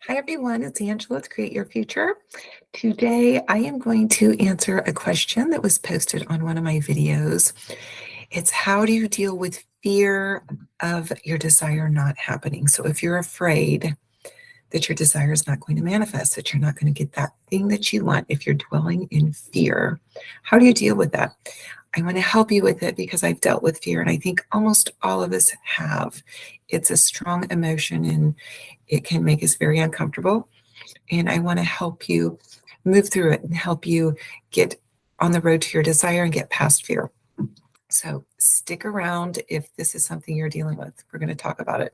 Hi everyone, it's Angela with Create Your Future. Today I am going to answer a question that was posted on one of my videos. It's how do you deal with fear of your desire not happening? So if you're afraid that your desire is not going to manifest, that you're not going to get that thing that you want, if you're dwelling in fear, how do you deal with that? I want to help you with it because I've dealt with fear, and I think almost all of us have. It's a strong emotion and it can make us very uncomfortable. And I want to help you move through it and help you get on the road to your desire and get past fear. So stick around if this is something you're dealing with. We're going to talk about it.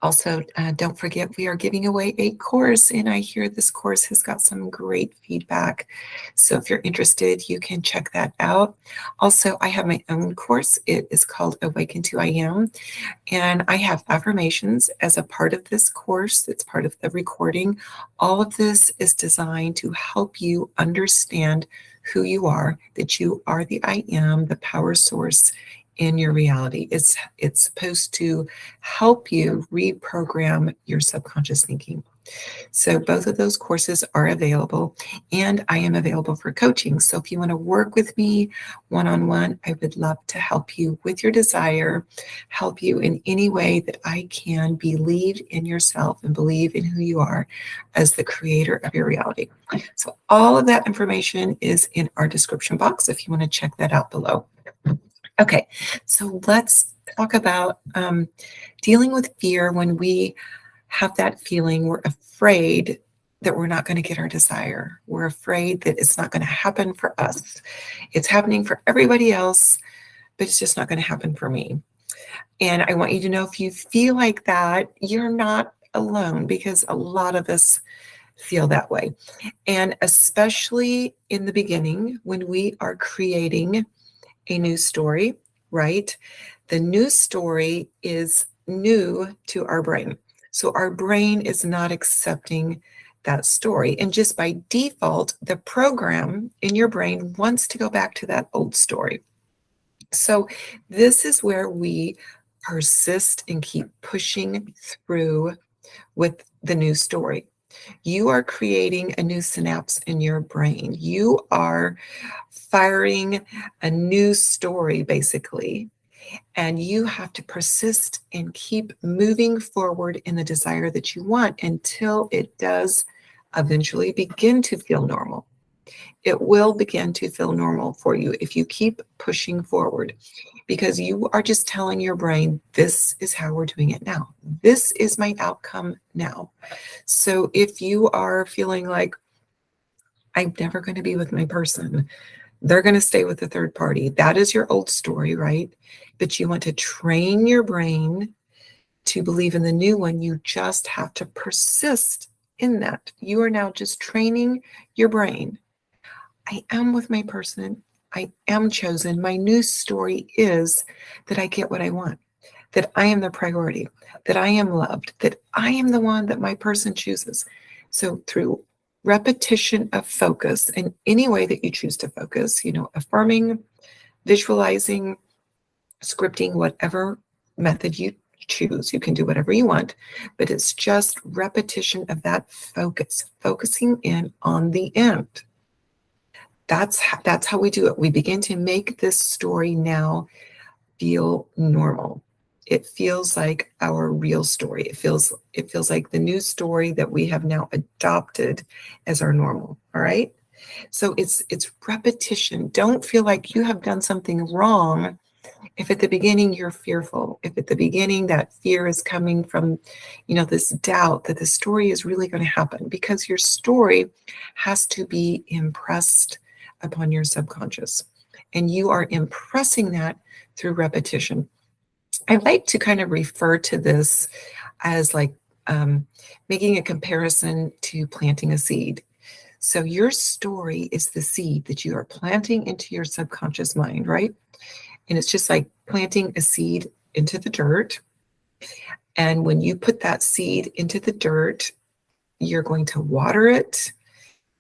Also, don't forget we are giving away a course, and I hear this course has got some great feedback. So if you're interested, you can check that out. Also, I have my own course. It is called Awaken to I Am, and I have affirmations as a part of this course. It's part of the recording. All of this is designed to help you understand who you are, that you are the I Am, the power source in your reality. It's supposed to help you reprogram your subconscious thinking. So both of those courses are available, and I am available for coaching. So if you want to work with me one-on-one, I would love to help you with your desire, help you in any way that I can. Believe in yourself and believe in who you are as the creator of your reality. So all of that information is in our description box if you want to check that out below. Okay, so let's talk about dealing with fear when we have that feeling we're afraid that we're not going to get our desire. We're afraid that it's not going to happen for us. It's happening for everybody else, but it's just not going to happen for me. And I want you to know if you feel like that, you're not alone, because a lot of us feel that way. And especially in the beginning, when we are creating a new story, right? The new story is new to our brain. So our brain is not accepting that story. And just by default, the program in your brain wants to go back to that old story. So this is where we persist and keep pushing through with the new story. You are creating a new synapse in your brain. You are firing a new story, basically, and you have to persist and keep moving forward in the desire that you want until it does eventually begin to feel normal. It will begin to feel normal for you if you keep pushing forward, because you are just telling your brain, this is how we're doing it now. This is my outcome now. So if you are feeling like, I'm never going to be with my person, they're going to stay with the third party, that is your old story, right? But you want to train your brain to believe in the new one. You just have to persist in that. You are now just training your brain. I am with my person. I am chosen. My new story is that I get what I want, that I am the priority, that I am loved, that I am the one that my person chooses. So through repetition of focus in any way that you choose to focus, affirming, visualizing, scripting, whatever method you choose, you can do whatever you want, but it's just repetition of that focus, focusing in on the end. That's how we do it. We begin to make this story now feel normal. It feels like our real story. It feels like the new story that we have now adopted as our normal. All right. So it's repetition. Don't feel like you have done something wrong if at the beginning you're fearful, if at the beginning that fear is coming from, this doubt that the story is really going to happen, because your story has to be impressed upon your subconscious. And you are impressing that through repetition. I like to kind of refer to this as like making a comparison to planting a seed. So your story is the seed that you are planting into your subconscious mind, right? And it's just like planting a seed into the dirt. And when you put that seed into the dirt, you're going to water it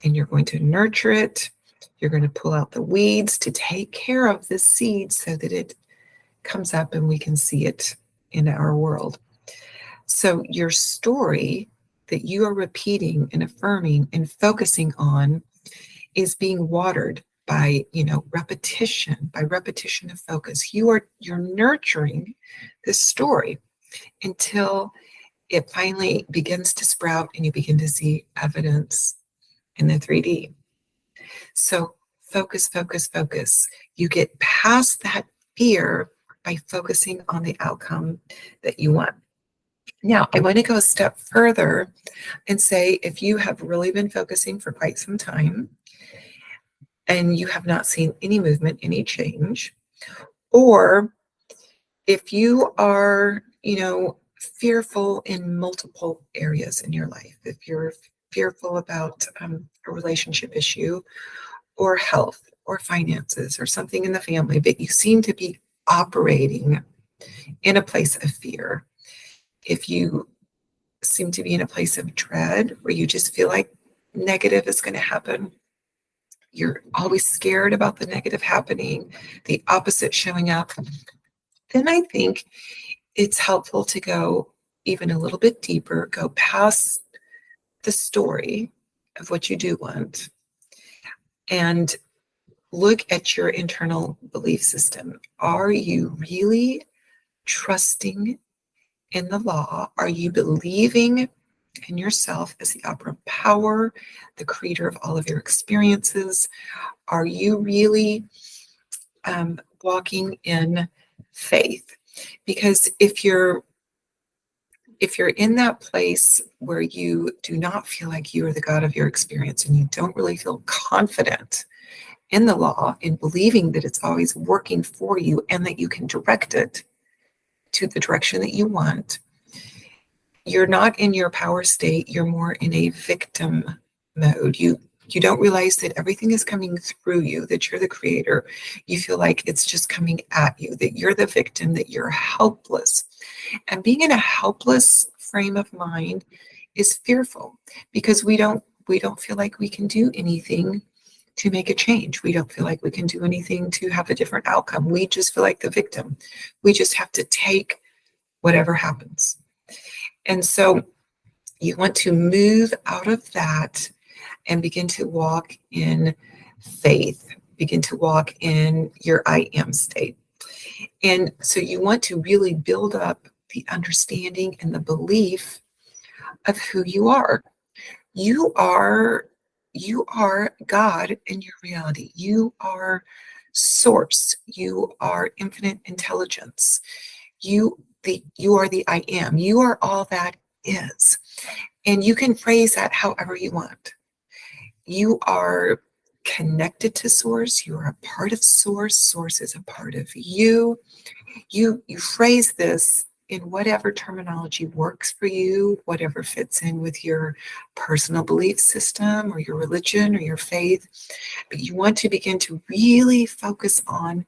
and you're going to nurture it. You're going to pull out the weeds to take care of the seed so that it comes up and we can see it in our world. So your story that you are repeating and affirming and focusing on is being watered by, repetition, by repetition of focus. You're nurturing this story until it finally begins to sprout and you begin to see evidence in the 3D. So focus, focus, focus. You get past that fear by focusing on the outcome that you want. Now, I want to go a step further and say, if you have really been focusing for quite some time and you have not seen any movement, any change, or if you are, fearful in multiple areas in your life, if you're fearful about a relationship issue or health or finances or something in the family, but you seem to be operating in a place of fear, if you seem to be in a place of dread where you just feel like negative is going to happen, you're always scared about the negative happening, the opposite showing up, then I think it's helpful to go even a little bit deeper, go past the story of what you do want, and look at your internal belief system. Are you really trusting in the law? Are you believing in yourself as the operant power, the creator of all of your experiences? Are you really walking in faith? Because if you're in that place where you do not feel like you are the God of your experience and you don't really feel confident in the law, in believing that it's always working for you and that you can direct it to the direction that you want, you're not in your power state. You're more in a victim mode. You don't realize that everything is coming through you, that you're the creator. You feel like it's just coming at you, that you're the victim, that you're helpless. And being in a helpless frame of mind is fearful because we don't feel like we can do anything to make a change. We don't feel like we can do anything to have a different outcome. We just feel like the victim. We just have to take whatever happens. And so you want to move out of that and begin to walk in faith, begin to walk in your I am state. And so you want to really build up the understanding and the belief of who you are. You are God in your reality. You are source. You are infinite intelligence. You are the I am. You are all that is. And you can phrase that however you want. You are connected to source. You are a part of source. Source is a part of you. You phrase this in whatever terminology works for you, whatever fits in with your personal belief system or your religion or your faith. But you want to begin to really focus on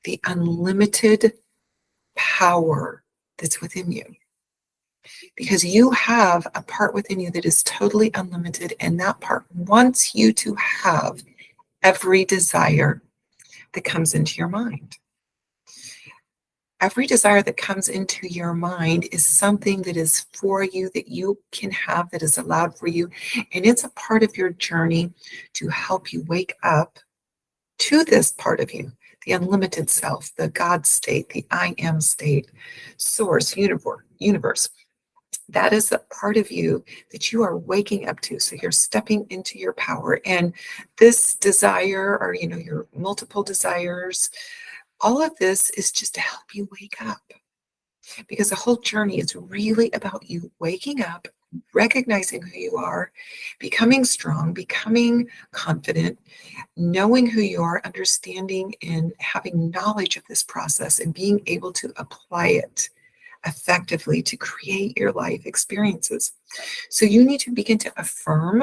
the unlimited power that's within you. Because you have a part within you that is totally unlimited, and that part wants you to have every desire that comes into your mind. Every desire that comes into your mind is something that is for you, that you can have, that is allowed for you. And it's a part of your journey to help you wake up to this part of you, the unlimited self, the God state, the I am state, source, universe. That is a part of you that you are waking up to. So you're stepping into your power. And this desire, or your multiple desires, all of this is just to help you wake up. Because the whole journey is really about you waking up, recognizing who you are, becoming strong, becoming confident, knowing who you are, understanding and having knowledge of this process and being able to apply it effectively to create your life experiences. So you need to begin to affirm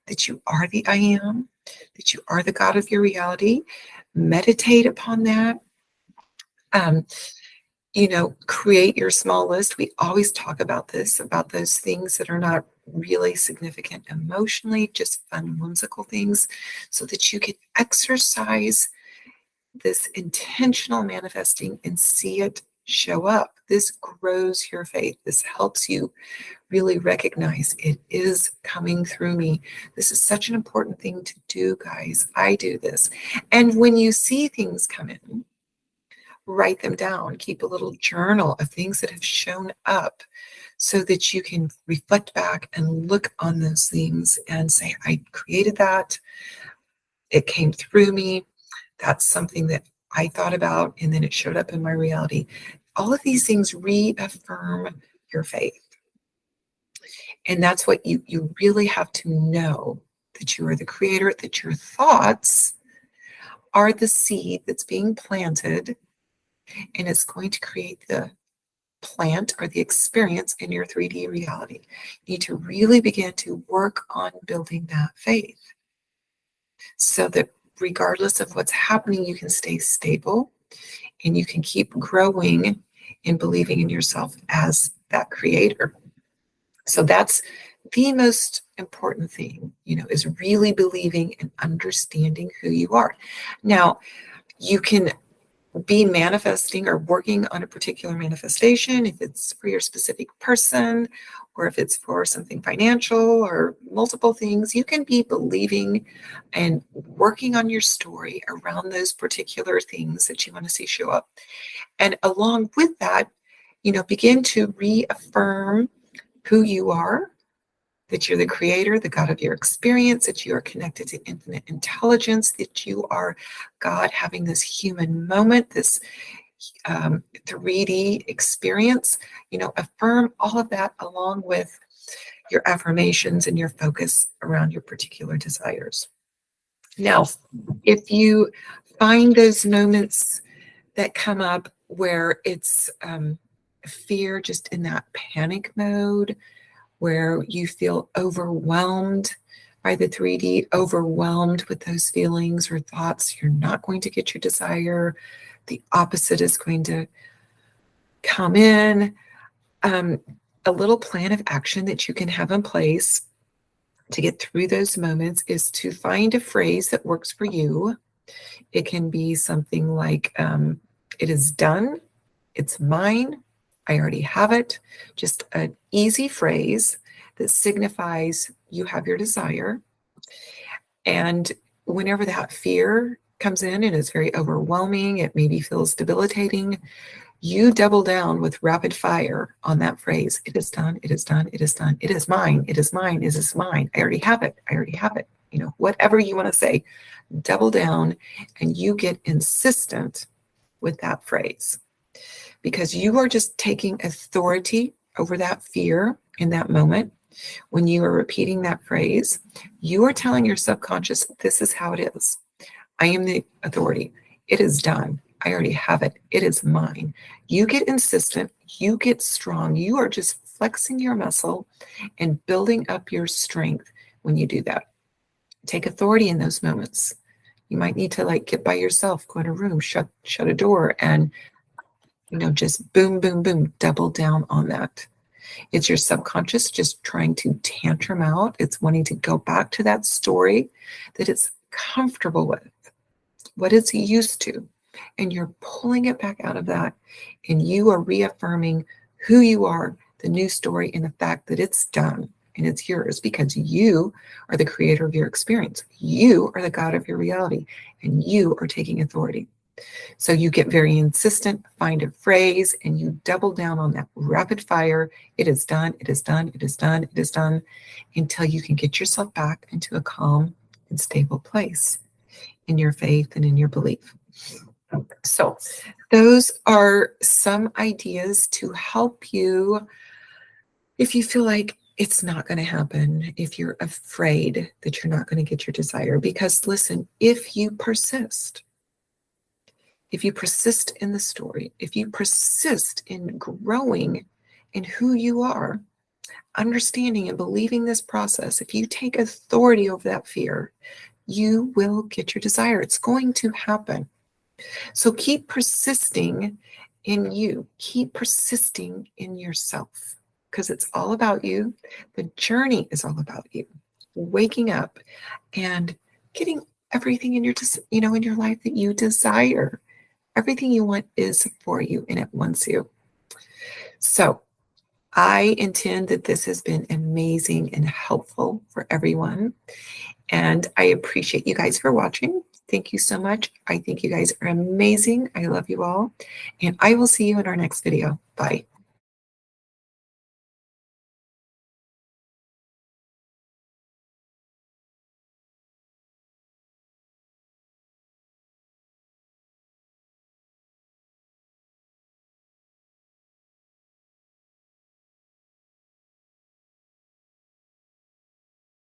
that you are the I am, that you are the God of your reality. Meditate upon that. Create your small list. We always talk about this, about those things that are not really significant emotionally, just fun, whimsical things, so that you can exercise this intentional manifesting and see it show up. This grows your faith. This helps you really recognize it is coming through me. This is such an important thing to do, guys. I do this. And when you see things come in, write them down. Keep a little journal of things that have shown up so that you can reflect back and look on those things and say, I created that. It came through me. That's something that I thought about, and then it showed up in my reality. All of these things reaffirm your faith. And that's what you really have to know, that you are the creator, that your thoughts are the seed that's being planted, and it's going to create the plant or the experience in your 3D reality. You need to really begin to work on building that faith so that regardless of what's happening, you can stay stable and you can keep growing and believing in yourself as that creator. So that's the most important thing, is really believing and understanding who you are. Now, you can be manifesting or working on a particular manifestation, if it's for your specific person, or if it's for something financial or multiple things. You can be believing and working on your story around those particular things that you want to see show up. And along with that, begin to reaffirm who you are, that you're the creator, the God of your experience, that you are connected to infinite intelligence, that you are God having this human moment, this 3D experience. Affirm all of that along with your affirmations and your focus around your particular desires. Now, if you find those moments that come up where it's fear, just in that panic mode, where you feel overwhelmed by the 3D, overwhelmed with those feelings or thoughts, you're not going to get your desire. The opposite is going to come in. A little plan of action that you can have in place to get through those moments is to find a phrase that works for you. It can be something like, it is done, it's mine, I already have it. Just an easy phrase that signifies you have your desire. And whenever that fear comes in and is very overwhelming, it maybe feels debilitating, you double down with rapid fire on that phrase. It is done, it is done, it is done, it is mine, it is mine, it is mine, I already have it, I already have it. Whatever you want to say, double down, and you get insistent with that phrase, because you are just taking authority over that fear in that moment. When you are repeating that phrase, you are telling your subconscious, this is how it is. I am the authority. It is done. I already have it. It is mine. You get insistent. You get strong. You are just flexing your muscle and building up your strength when you do that. Take authority in those moments. You might need to get by yourself, go in a room, shut a door, and just boom, boom, boom, double down on that. It's your subconscious just trying to tantrum out. It's wanting to go back to that story that it's comfortable with, what it's used to. And you're pulling it back out of that. And you are reaffirming who you are, the new story, and the fact that it's done and it's yours, because you are the creator of your experience. You are the God of your reality, and you are taking authority. So you get very insistent, find a phrase, and you double down on that rapid fire. It is done, it is done, it is done, it is done, until you can get yourself back into a calm and stable place in your faith and in your belief. So those are some ideas to help you if you feel like it's not going to happen, if you're afraid that you're not going to get your desire. Because listen, if you persist in the story, if you persist in growing in who you are, understanding and believing this process, if you take authority over that fear, you will get your desire. It's going to happen. So keep persisting in you. Keep persisting in yourself, because it's all about you. The journey is all about you. Waking up and getting everything in your life that you desire. Everything you want is for you and it wants you. So I intend that this has been amazing and helpful for everyone. And I appreciate you guys for watching. Thank you so much. I think you guys are amazing. I love you all. And I will see you in our next video. Bye.